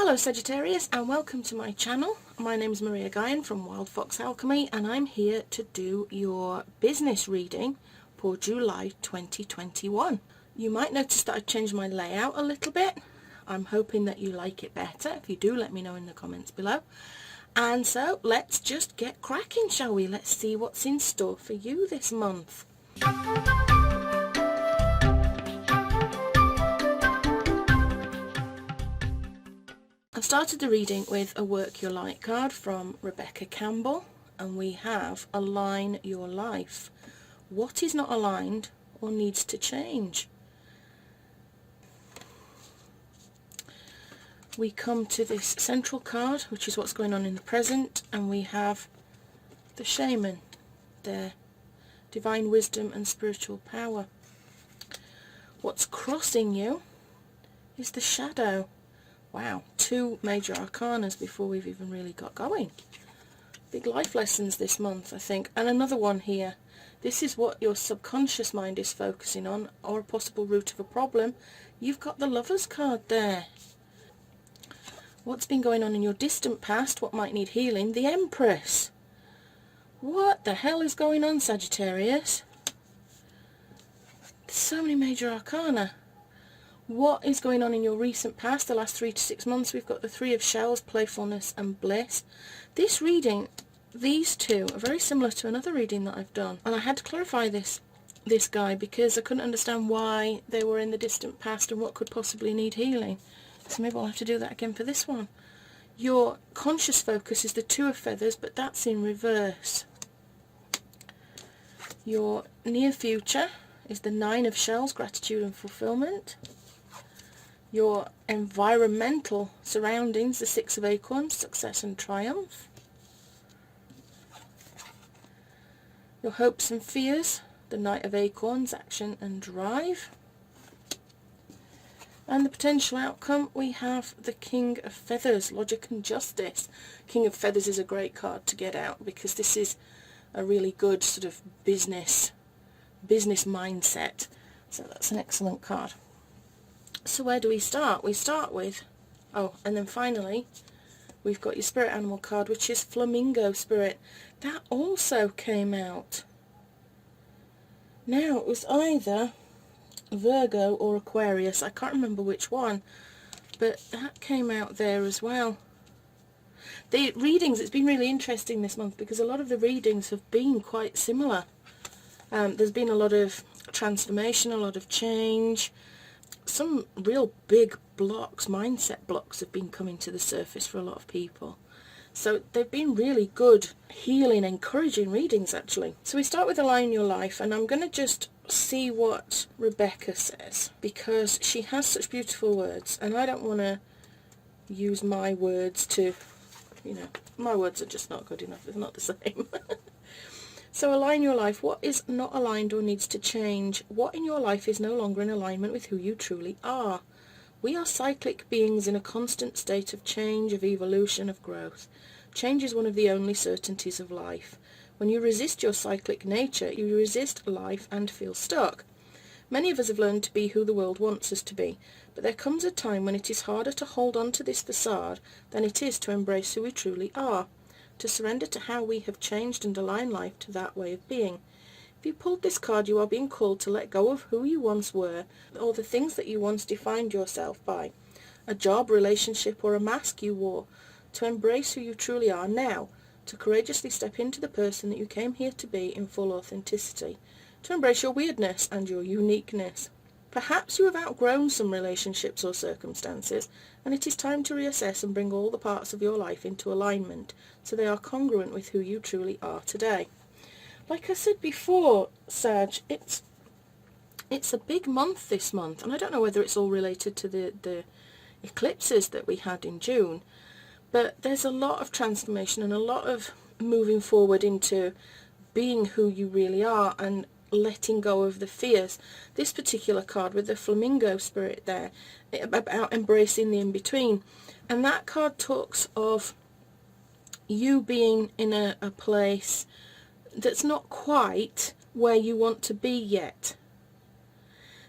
Hello Sagittarius, and welcome to my channel. My name is Maria Guyan from Wild Fox Alchemy, and I'm here to do your business reading for July 2021. You might notice that I changed my layout a little bit. I'm hoping that you like it better. If you do, let me know in the comments below. And so let's just get cracking, shall we? Let's see what's in store for you this month. I've started the reading with a Work Your Light card from Rebecca Campbell, and we have Align Your Life. What is not aligned or needs to change? We come to this central card, which is what's going on in the present, and we have the Shaman, their divine wisdom and spiritual power. What's crossing you is the Shadow. Wow, 2 major arcanas before we've even really got going. Big life lessons this month, I think. And another one here. This is what your subconscious mind is focusing on, or a possible root of a problem. You've got the Lover's card there. What's been going on in your distant past? What might need healing? The Empress. What the hell is going on, Sagittarius? There's so many major arcana. What is going on in your recent past, the last 3 to 6 months? We've got the 3 of Shells, playfulness and bliss. This reading, these two are very similar to another reading that I've done. And I had to clarify this guy because I couldn't understand why they were in the distant past and what could possibly need healing. So maybe I'll have to do that again for this one. Your conscious focus is the 2 of Feathers, but that's in reverse. Your near future is the 9 of Shells, gratitude and fulfillment. Your environmental surroundings, the 6 of Acorns, success and triumph. Your hopes and fears, the Knight of Acorns, action and drive. And the potential outcome, we have the King of Feathers, logic and justice. King of Feathers is a great card to get out because this is a really good sort of business mindset. So that's an excellent card. So where do we start? We start with, and then finally we've got your spirit animal card, which is Flamingo Spirit. That also came out. Now it was either Virgo or Aquarius, I can't remember which one, but that came out there as well. The readings, it's been really interesting this month because a lot of the readings have been quite similar. There's been a lot of transformation, a lot of change. Some real big blocks, mindset blocks, have been coming to the surface for a lot of people. So they've been really good, healing, encouraging readings actually. So we start with Align Your Life, and I'm going to just see what Rebecca says because she has such beautiful words, and I don't want to use my words to, my words are just not good enough. It's not the same. So Align Your Life. What is not aligned or needs to change? What in your life is no longer in alignment with who you truly are? We are cyclic beings in a constant state of change, of evolution, of growth. Change is one of the only certainties of life. When you resist your cyclic nature, you resist life and feel stuck. Many of us have learned to be who the world wants us to be, but there comes a time when it is harder to hold on to this facade than it is to embrace who we truly are, to surrender to how we have changed and align life to that way of being. If you pulled this card, you are being called to let go of who you once were, or the things that you once defined yourself by, a job, relationship, or a mask you wore, to embrace who you truly are now, to courageously step into the person that you came here to be in full authenticity, to embrace your weirdness and your uniqueness. Perhaps you have outgrown some relationships or circumstances, and it is time to reassess and bring all the parts of your life into alignment so they are congruent with who you truly are today. Like I said before, Sag, it's a big month this month, and I don't know whether it's all related to the eclipses that we had in June, but there's a lot of transformation and a lot of moving forward into being who you really are and letting go of the fears. This particular card with the Flamingo Spirit there, about embracing the in-between, and that card talks of you being in a place that's not quite where you want to be yet.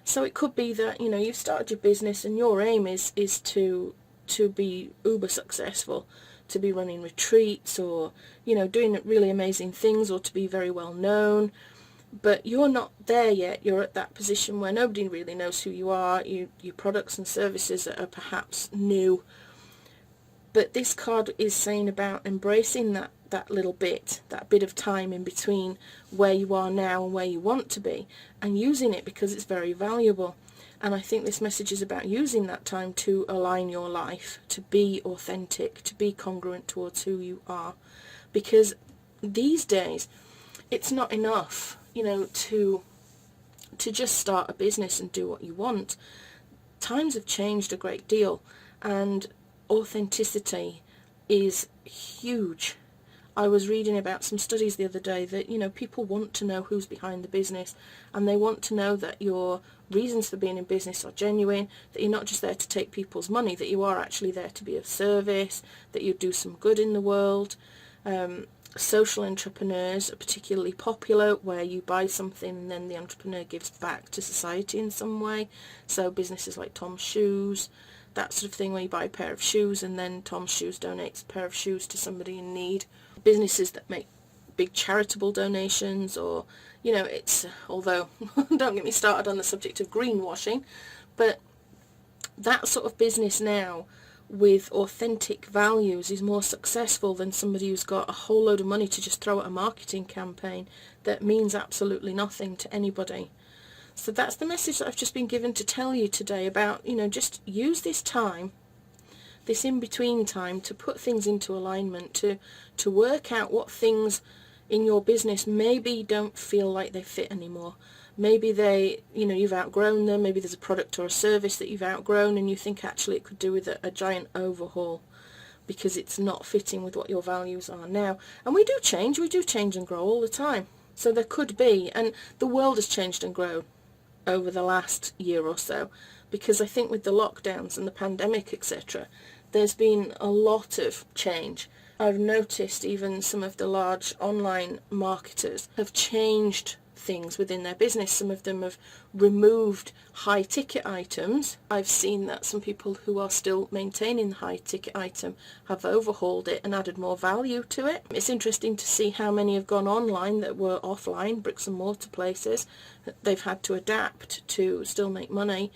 So it could be that, you've started your business and your aim is to to be uber successful, to be running retreats or, you know, doing really amazing things, or to be very well known. But you're not there yet. You're at that position where nobody really knows who you are. Your products and services are perhaps new. But this card is saying about embracing that little bit, that bit of time in between where you are now and where you want to be, and using it because it's very valuable. And I think this message is about using that time to align your life, to be authentic, to be congruent towards who you are. Because these days, it's not enough, you know, to just start a business and do what you want. Times have changed a great deal, and authenticity is huge. I was reading about some studies the other day that, you know, people want to know who's behind the business, and they want to know that your reasons for being in business are genuine, that you're not just there to take people's money, that you are actually there to be of service, that you do some good in the world. Social entrepreneurs are particularly popular, where you buy something and then the entrepreneur gives back to society in some way. So businesses like Tom's Shoes, that sort of thing, where you buy a pair of shoes and then Tom's Shoes donates a pair of shoes to somebody in need. Businesses that make big charitable donations, or, you know, it's, although don't get me started on the subject of greenwashing, but that sort of business now with authentic values is more successful than somebody who's got a whole load of money to just throw at a marketing campaign that means absolutely nothing to anybody. So that's the message that I've just been given to tell you today about, you know, just use this time, this in-between time, to put things into alignment, to work out what things in your business maybe don't feel like they fit anymore. Maybe they, you know, you've outgrown them. Maybe there's a product or a service that you've outgrown and you think actually it could do with a giant overhaul because it's not fitting with what your values are now. And we do change and grow all the time. So there could be, and the world has changed and grown over the last year or so, because I think with the lockdowns and the pandemic, etc., there's been a lot of change. I've noticed even some of the large online marketers have changed things within their business. Some of them have removed high ticket items. I've seen that some people who are still maintaining the high ticket item have overhauled it and added more value to it. It's interesting to see how many have gone online that were offline, bricks and mortar places. They've had to adapt to still make money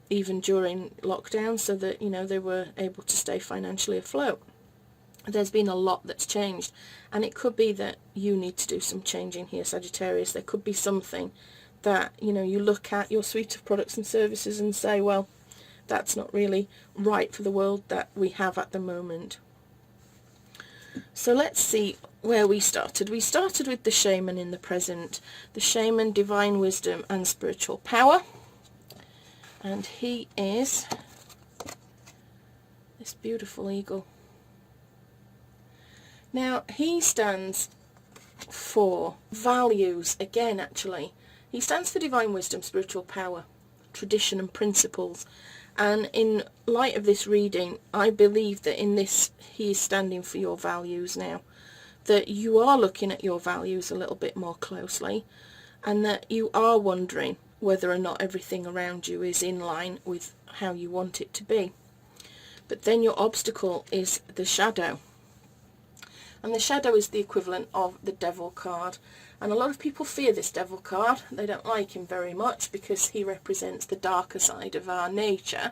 even during lockdown, so that, you know, they were able to stay financially afloat. There's been a lot that's changed, and it could be that you need to do some changing here, Sagittarius. There could be something that, you know, you look at your suite of products and services and say, well, that's not really right for the world that we have at the moment. So let's see where we started. We started with the shaman in the present, the shaman, divine wisdom and spiritual power, and he is this beautiful eagle. Now, he stands for values, again, actually. He stands for divine wisdom, spiritual power, tradition and principles. And in light of this reading, I believe that in this, he is standing for your values now. That you are looking at your values a little bit more closely, and that you are wondering whether or not everything around you is in line with how you want it to be. But then your obstacle is the shadow. And the shadow is the equivalent of the devil card. And a lot of people fear this devil card. They don't like him very much because he represents the darker side of our nature.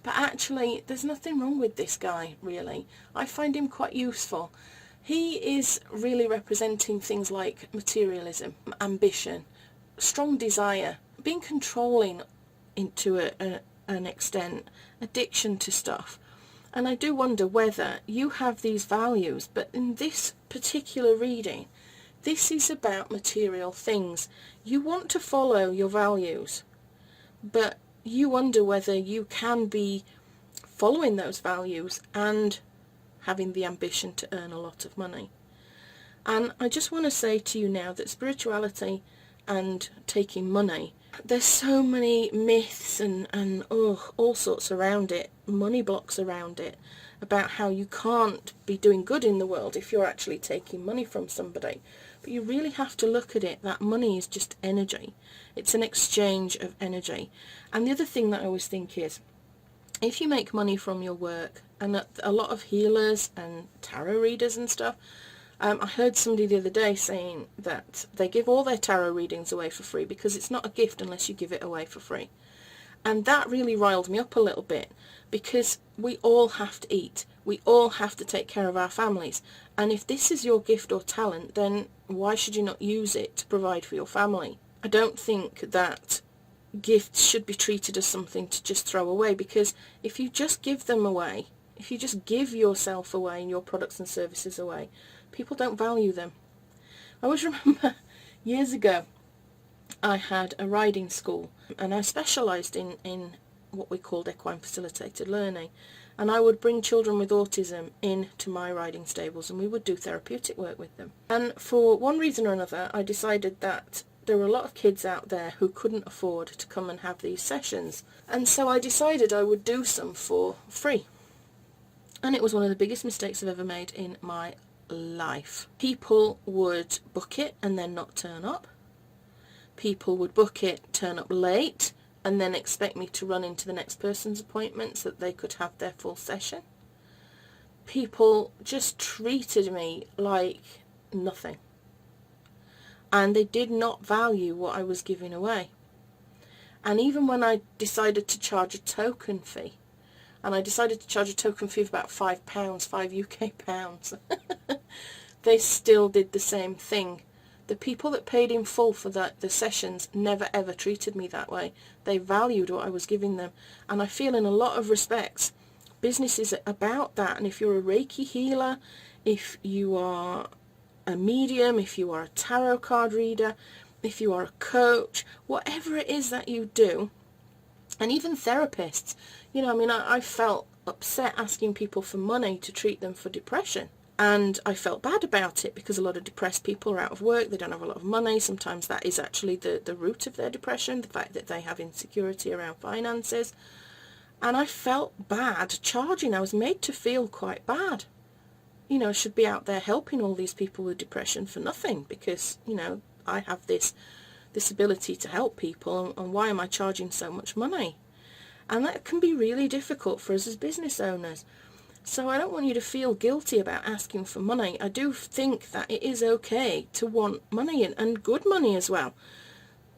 But actually, there's nothing wrong with this guy, really. I find him quite useful. He is really representing things like materialism, ambition, strong desire, being controlling to an extent, addiction to stuff. And I do wonder whether you have these values, but in this particular reading, this is about material things. You want to follow your values, but you wonder whether you can be following those values and having the ambition to earn a lot of money. And I just want to say to you now that spirituality and taking money, there's so many myths and all sorts around it, money blocks around it, about how you can't be doing good in the world if you're actually taking money from somebody. But you really have to look at it, that money is just energy. It's an exchange of energy. And the other thing that I always think is, if you make money from your work, and a lot of healers and tarot readers and stuff, I heard somebody the other day saying that they give all their tarot readings away for free because it's not a gift unless you give it away for free. And that really riled me up a little bit, because we all have to eat. We all have to take care of our families. And if this is your gift or talent, then why should you not use it to provide for your family? I don't think that gifts should be treated as something to just throw away, because if you just give them away, if you just give yourself away and your products and services away, people don't value them. I always remember years ago I had a riding school, and I specialised in what we called equine facilitated learning, and I would bring children with autism into my riding stables and we would do therapeutic work with them. And for one reason or another I decided that there were a lot of kids out there who couldn't afford to come and have these sessions, and so I decided I would do some for free. And it was one of the biggest mistakes I've ever made in my life. People would book it and then not turn up. People would book it, turn up late, and then expect me to run into the next person's appointment so that they could have their full session. People just treated me like nothing. And they did not value what I was giving away. And even when I decided to charge a token fee, and I decided to charge a token fee of about £5, 5 UK pounds, they still did the same thing. The people that paid in full for the sessions never ever treated me that way. They valued what I was giving them. And I feel in a lot of respects, business is about that. And if you're a Reiki healer, if you are a medium, if you are a tarot card reader, if you are a coach, whatever it is that you do, and even therapists, you know, I mean, I felt upset asking people for money to treat them for depression. And I felt bad about it because a lot of depressed people are out of work, they don't have a lot of money. Sometimes that is actually the root of their depression, the fact that they have insecurity around finances. And I felt bad charging. I was made to feel quite bad. You know, I should be out there helping all these people with depression for nothing because, you know, I have this ability to help people, and why am I charging so much money? And that can be really difficult for us as business owners. So I don't want you to feel guilty about asking for money. I do think that it is okay to want money, and good money as well.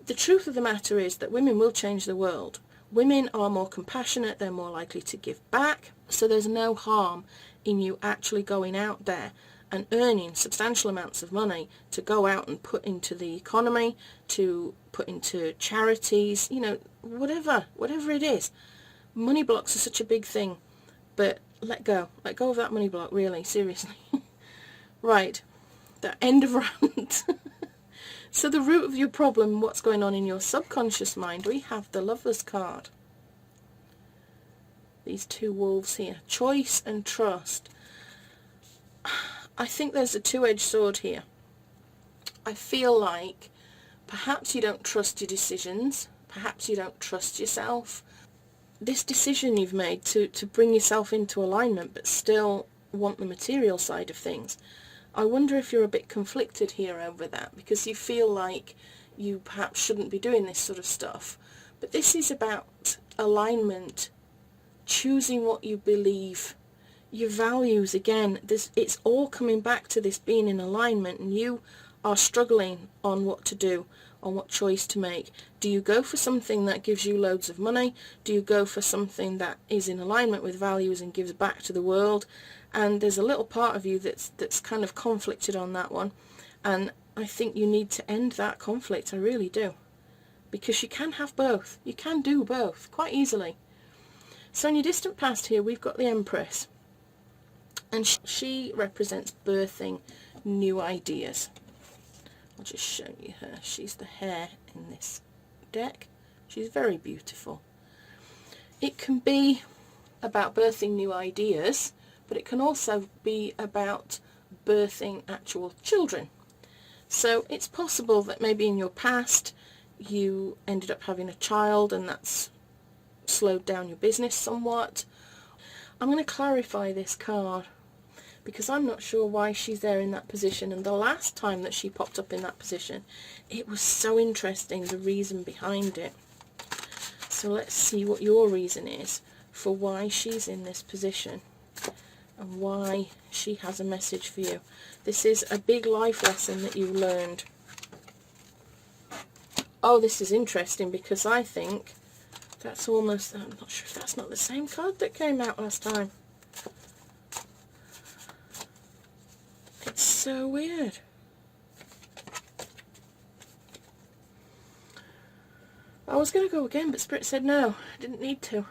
The truth of the matter is that women will change the world. Women are more compassionate, they're more likely to give back, so there's no harm in you actually going out there and earning substantial amounts of money to go out and put into the economy, to put into charities, you know, whatever it is. Money blocks are such a big thing, but let go of that money block, really, seriously. Right, the end of rant. So the root of your problem, what's going on in your subconscious mind, we have the Lovers card. These two wolves here, choice and trust. I think there's a two-edged sword here. I feel like perhaps you don't trust your decisions, perhaps you don't trust yourself. This decision you've made to bring yourself into alignment but still want the material side of things, I wonder if you're a bit conflicted here over that, because you feel like you perhaps shouldn't be doing this sort of stuff. But this is about alignment, choosing what you believe, your values. Again, it's all coming back to this being in alignment, and you are struggling on what to do, on what choice to make. Do you go for something that gives you loads of money? Do you go for something that is in alignment with values and gives back to the world? And there's a little part of you that's kind of conflicted on that one, and I think you need to end that conflict. I really do, because you can have both. You can do both quite easily. So in your distant past here, we've got the Empress, and she represents birthing new ideas. I'll just show you her. She's the hare in this deck. She's very beautiful. It can be about birthing new ideas, but it can also be about birthing actual children. So it's possible that maybe in your past you ended up having a child and that's slowed down your business somewhat. I'm going to clarify this card because I'm not sure why she's there in that position, and the last time that she popped up in that position, it was so interesting, the reason behind it. So let's see what your reason is for why she's in this position and why she has a message for you. This is a big life lesson that you learned. Oh, this is interesting because I think that's almost, I'm not sure if that's not the same card that came out last time. It's so weird. I was going to go again, but Spirit said no, I didn't need to.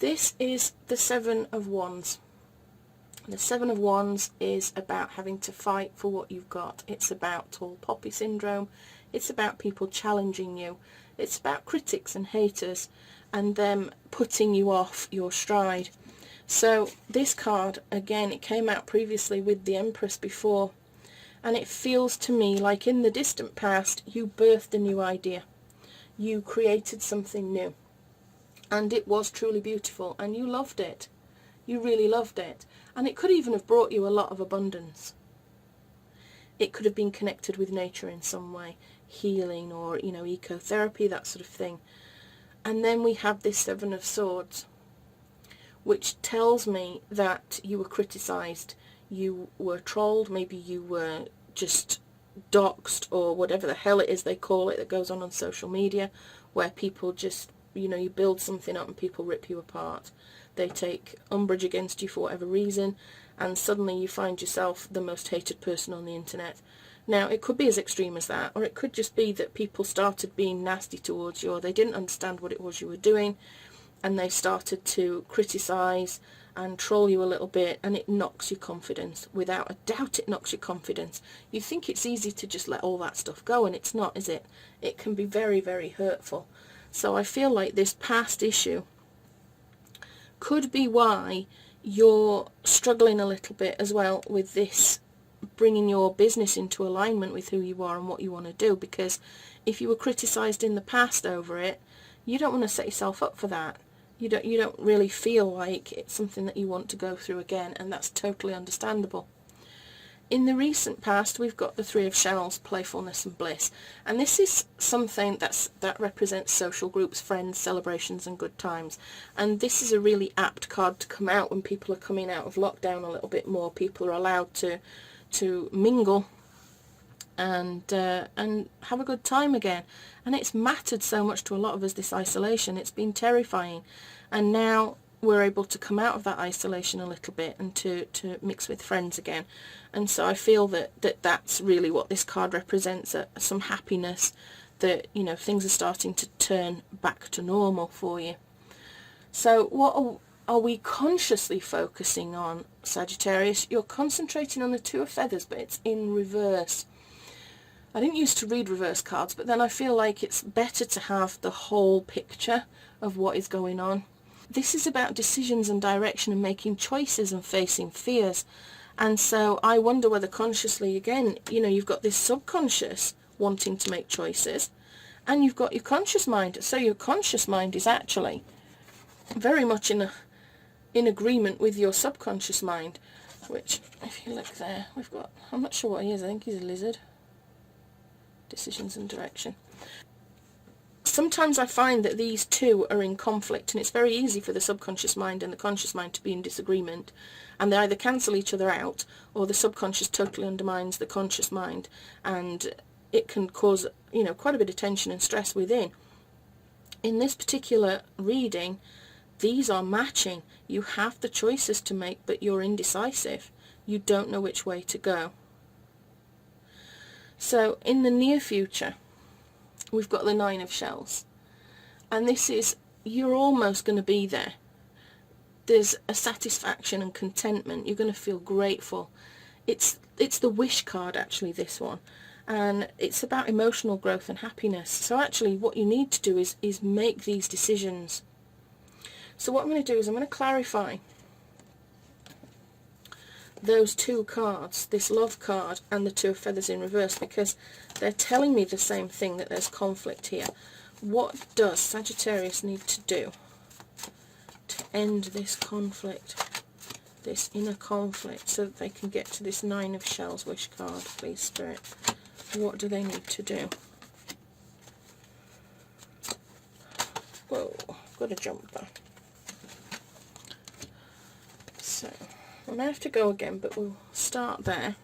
This is the Seven of Wands. The Seven of Wands is about having to fight for what you've got. It's about tall poppy syndrome. It's about people challenging you. It's about critics and haters and them putting you off your stride. So this card, again, it came out previously with the Empress before, and it feels to me like in the distant past you birthed a new idea. You created something new, and it was truly beautiful, and you loved it. You really loved it, and it could even have brought you a lot of abundance. It could have been connected with nature in some way, healing or, you know, ecotherapy, that sort of thing. And then we have this Seven of Swords, which tells me that you were criticised, you were trolled, maybe you were just doxed, or whatever the hell it is they call it that goes on social media, where people just, you know, you build something up and people rip you apart. They take umbrage against you for whatever reason, and suddenly you find yourself the most hated person on the internet. Now, it could be as extreme as that, or it could just be that people started being nasty towards you, or they didn't understand what it was you were doing, and they started to criticise and troll you a little bit, and it knocks your confidence. Without a doubt, it knocks your confidence. You think it's easy to just let all that stuff go, and it's not, is it? It can be very, very hurtful. So I feel like this past issue could be why you're struggling a little bit as well with this, bringing your business into alignment with who you are and what you want to do, because if you were criticised in the past over it, you don't want to set yourself up for that. You don't really feel like it's something that you want to go through again, and that's totally understandable. In the recent past, we've got the Three of Shells, playfulness and bliss, and this is something that represents social groups, friends, celebrations and good times. And this is a really apt card to come out when people are coming out of lockdown a little bit more. People are allowed to mingle and have a good time again. And it's mattered so much to a lot of us, this isolation. It's been terrifying, and now we're able to come out of that isolation a little bit and to mix with friends again. And so I feel that's really what this card represents, some happiness that, you know, things are starting to turn back to normal for you. So what are we consciously focusing on, Sagittarius? You're concentrating on the Two of Feathers, but it's in reverse. I didn't used to read reverse cards, but then I feel like it's better to have the whole picture of what is going on. This is about decisions and direction and making choices and facing fears. And so I wonder whether consciously, again, you know, you've got this subconscious wanting to make choices, and you've got your conscious mind. So your conscious mind is actually very much in agreement with your subconscious mind, which, if you look there, we've got, I'm not sure what he is, I think he's a lizard. Decisions and direction. Sometimes I find that these two are in conflict, and it's very easy for the subconscious mind and the conscious mind to be in disagreement, and they either cancel each other out, or the subconscious totally undermines the conscious mind, and it can cause, you know, quite a bit of tension and stress within. In this particular reading, these are matching. You have the choices to make, but you're indecisive. You don't know which way to go. So in the near future, we've got the Nine of Shells, and this is, you're almost going to be there. There's a satisfaction and contentment. You're going to feel grateful. It's the wish card, actually, this one, and it's about emotional growth and happiness. So actually what you need to do is make these decisions. So what I'm going to do is I'm going to clarify those two cards, this love card and the Two of Feathers in reverse, because they're telling me the same thing, that there's conflict here. What does Sagittarius need to do to end this conflict, this inner conflict, so that they can get to this Nine of Shells wish card? Please, Spirit, what do they need to do? Whoa, got a jumper. I may have to go again, but we'll start there.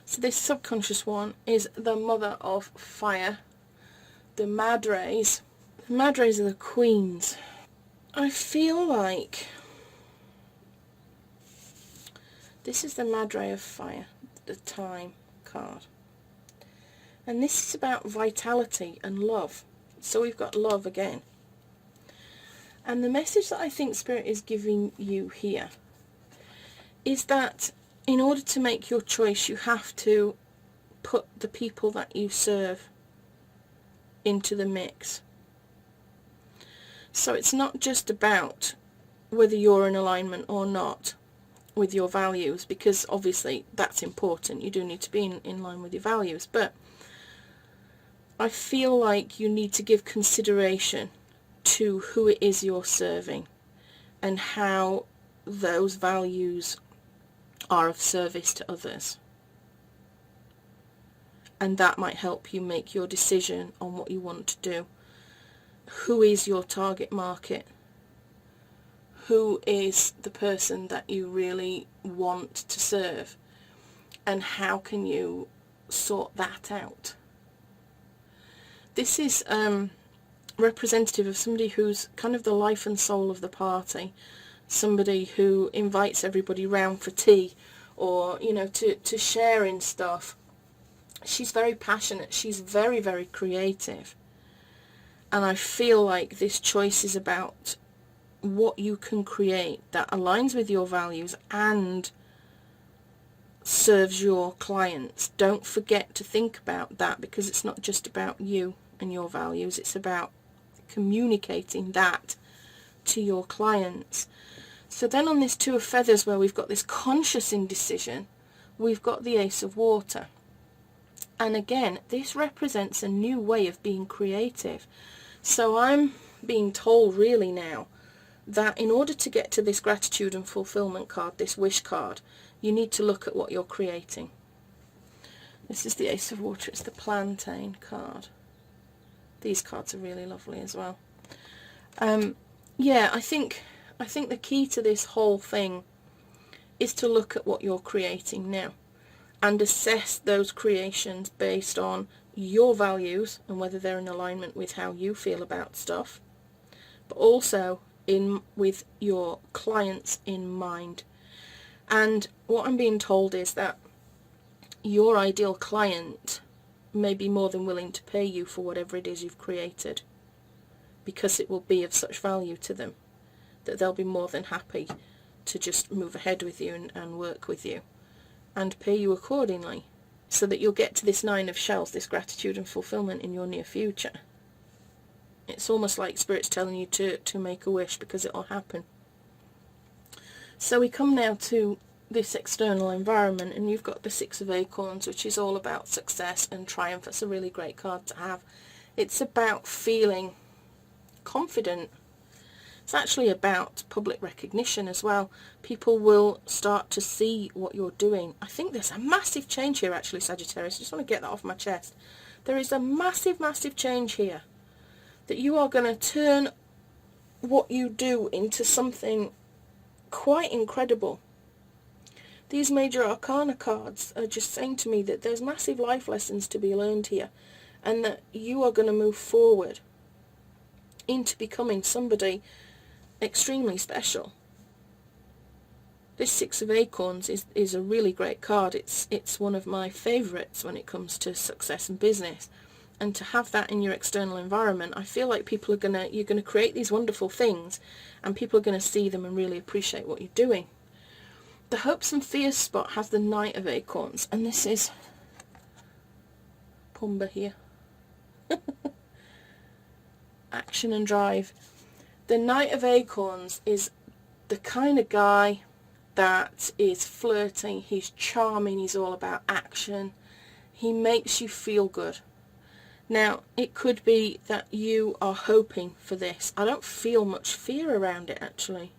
So this subconscious one is the mother of fire, the Madres. The Madres are the queens. I feel like this is the Madre of fire, the time card. And this is about vitality and love. So we've got love again. And the message that I think Spirit is giving you here is that in order to make your choice, you have to put the people that you serve into the mix. So it's not just about whether you're in alignment or not with your values, because obviously that's important. You do need to be in line with your values. But I feel like you need to give consideration to who it is you're serving and how those values are of service to others. And that might help you make your decision on what you want to do. Who is your target market? Who is the person that you really want to serve? And how can you sort that out? This is representative of somebody who's kind of the life and soul of the party. Somebody who invites everybody round for tea, or, you know, to share in stuff. She's very passionate. She's very, very creative. And I feel like this choice is about what you can create that aligns with your values and serves your clients. Don't forget to think about that, because it's not just about you and your values. It's about communicating that to your clients. So then on this Two of Feathers, where we've got this conscious indecision, we've got the Ace of Water. And again, this represents a new way of being creative. So I'm being told really now that in order to get to this gratitude and fulfillment card, this wish card, you need to look at what you're creating. This is the Ace of Water. It's the plantain card. These cards are really lovely as well. Yeah, I think the key to this whole thing is to look at what you're creating now and assess those creations based on your values and whether they're in alignment with how you feel about stuff, but also with your clients in mind. And what I'm being told is that your ideal client may be more than willing to pay you for whatever it is you've created, because it will be of such value to them that they'll be more than happy to just move ahead with you and work with you and pay you accordingly, so that you'll get to this Nine of Shells, this gratitude and fulfillment in your near future. It's almost like Spirit's telling you to make a wish, because it'll happen. So we come now to this external environment, and you've got the Six of Acorns, which is all about success and triumph. It's a really great card to have. It's about feeling confident. It's actually about public recognition as well. People will start to see what you're doing. I think there's a massive change here, actually, Sagittarius. I just want to get that off my chest. There is a massive, massive change here. That you are going to turn what you do into something quite incredible. These major arcana cards are just saying to me that there's massive life lessons to be learned here, and that you are going to move forward into becoming somebody extremely special. This Six of Acorns is a really great card. It's one of my favourites when it comes to success and business. And to have that in your external environment, I feel like you're gonna create these wonderful things, and people are gonna see them and really appreciate what you're doing. The Hopes and Fears spot has the Knight of Acorns, and this is Pumbaa here. Action and drive. The Knight of Acorns is the kind of guy that is flirting, he's charming, he's all about action, he makes you feel good. Now, it could be that you are hoping for this. I don't feel much fear around it, actually.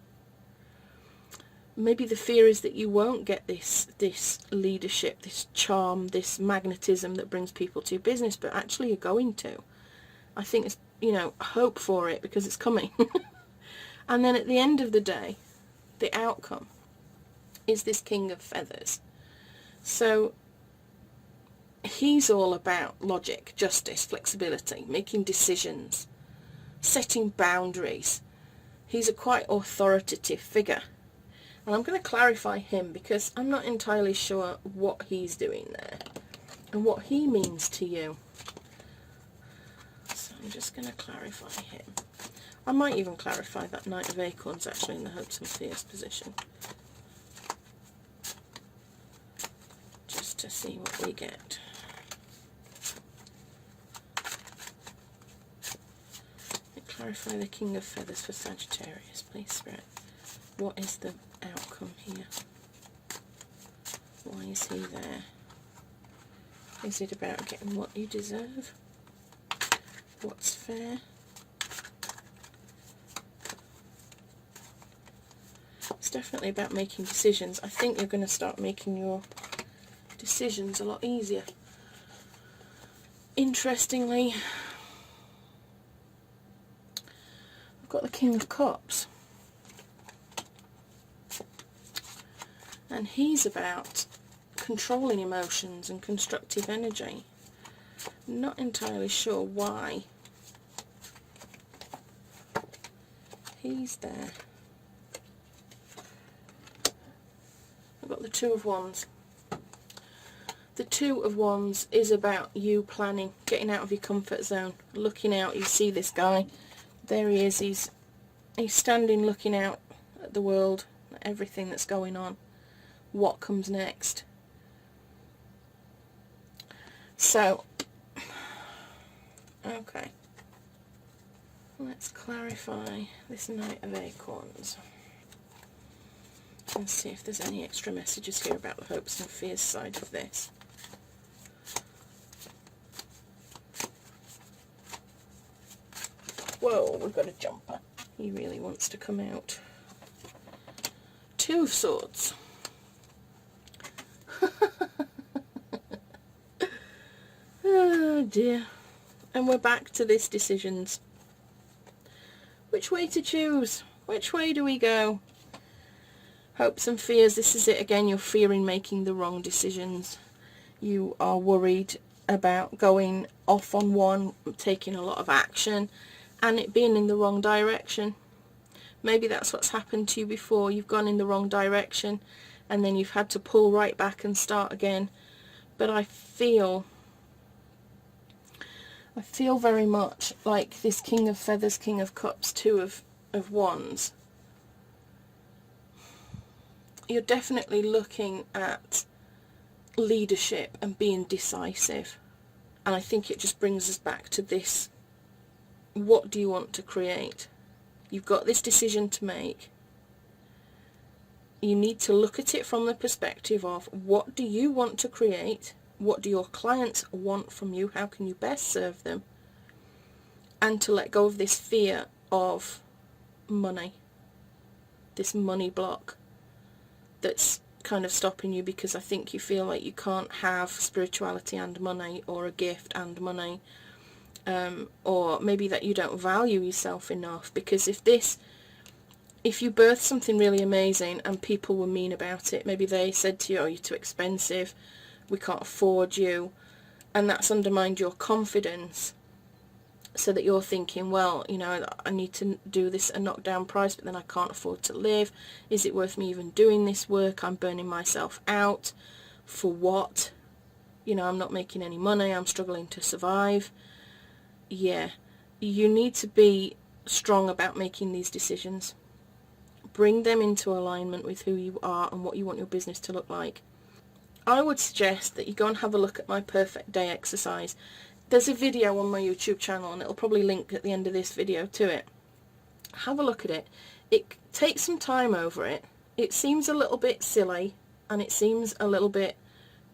Maybe the fear is that you won't get this leadership, this charm, this magnetism that brings people to your business, but actually you're going to. I think it's, hope for it, because it's coming. And then at the end of the day, the outcome. is this King of Feathers. So he's all about logic, justice, flexibility, making decisions, setting boundaries. He's a quite authoritative figure. And I'm going to clarify him because I'm not entirely sure what he's doing there and what he means to you. So I'm just going to clarify him. I might even clarify that Knight of Acorns actually in the hopes and fears position. Just to see what we get. Clarify the King of Feathers for Sagittarius, please, Spirit. What is the outcome here? Why is he there? Is it about getting what you deserve? What's fair? It's definitely about making decisions. I think you're going to start making your decisions a lot easier. Interestingly, I've got the King of Cups. And he's about controlling emotions and constructive energy. Not entirely sure why he's there. I've got the Two of Wands. The Two of Wands is about you planning, getting out of your comfort zone, looking out. You see this guy, there he is, he's standing looking out at the world, at everything that's going on, what comes next. So, okay, let's clarify this Knight of Acorns and see if there's any extra messages here about the hopes and fears side of this. Whoa, we've got a jumper. He really wants to come out. Two of Swords. Oh dear. And we're back to this decisions. Which way to choose? Which way do we go? Hopes and fears, this is it again. You're fearing making the wrong decisions. You are worried about going off on one, taking a lot of action, and it being in the wrong direction. Maybe that's what's happened to you before. You've gone in the wrong direction and then you've had to pull right back and start again. But I feel very much like this King of Feathers, King of Cups, Two of Wands. You're definitely looking at leadership and being decisive. And I think it just brings us back to this. What do you want to create? You've got this decision to make. You need to look at it from the perspective of what do you want to create? What do your clients want from you? How can you best serve them? And to let go of this fear of money, this money block that's kind of stopping you, because I think you feel like you can't have spirituality and money, or a gift and money, or maybe that you don't value yourself enough. Because if you birth something really amazing and people were mean about it, maybe they said to you, oh, you're too expensive, we can't afford you, and that's undermined your confidence, so that you're thinking, well, you know, I need to do this at a knockdown price, but then I can't afford to live. Is it worth me even doing this work? I'm burning myself out. For what? You know, I'm not making any money. I'm struggling to survive. Yeah, you need to be strong about making these decisions. Bring them into alignment with who you are and what you want your business to look like. I would suggest that you go and have a look at my perfect day exercise. There's a video on my YouTube channel, and it'll probably link at the end of this video to it. Have a look at it. It takes some time over it. It seems a little bit silly, and it seems a little bit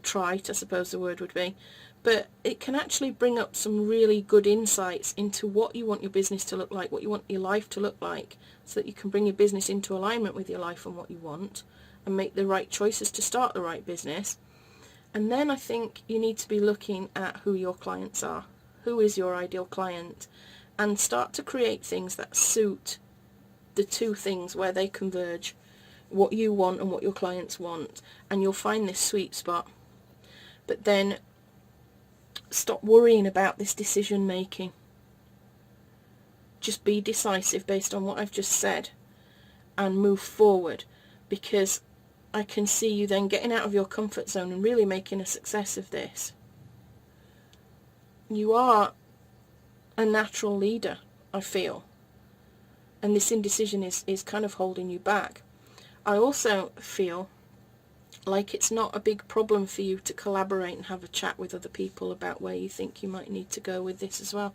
trite, I suppose the word would be, but it can actually bring up some really good insights into what you want your business to look like, what you want your life to look like, so that you can bring your business into alignment with your life and what you want, and make the right choices to start the right business. And then I think you need to be looking at who your clients are. Who is your ideal client? And start to create things that suit the two things where they converge. what you want and what your clients want, and you'll find this sweet spot. But then stop worrying about this decision making. Just be decisive based on what I've just said and move forward, because I can see you then getting out of your comfort zone and really making a success of this. You are a natural leader, I feel, and this indecision is kind of holding you back. I also feel like it's not a big problem for you to collaborate and have a chat with other people about where you think you might need to go with this as well.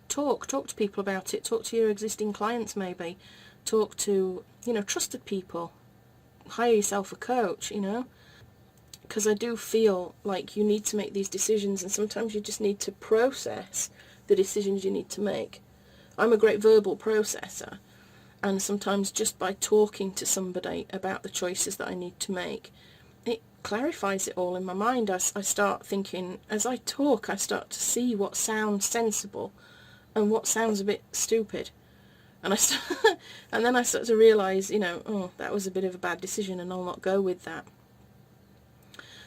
Talk to people about it. Talk to your existing clients maybe. Talk to, trusted people. Hire yourself a coach, because I do feel like you need to make these decisions, and sometimes you just need to process the decisions you need to make. I'm a great verbal processor, and sometimes just by talking to somebody about the choices that I need to make, it clarifies it all in my mind. I start thinking, as I talk, I start to see what sounds sensible and what sounds a bit stupid. And and then I start to realise, oh, that was a bit of a bad decision and I'll not go with that.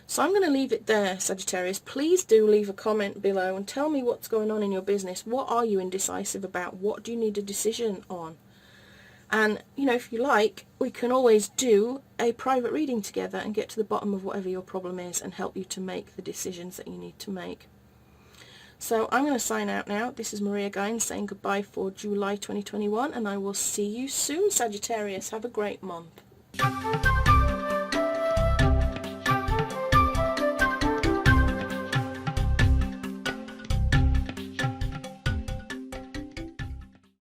So I'm going to leave it there, Sagittarius. Please do leave a comment below and tell me what's going on in your business. What are you indecisive about? What do you need a decision on? And, if you like, we can always do a private reading together and get to the bottom of whatever your problem is and help you to make the decisions that you need to make. So I'm going to sign out now. This is Maria Gynes saying goodbye for July 2021, and I will see you soon, Sagittarius. Have a great month.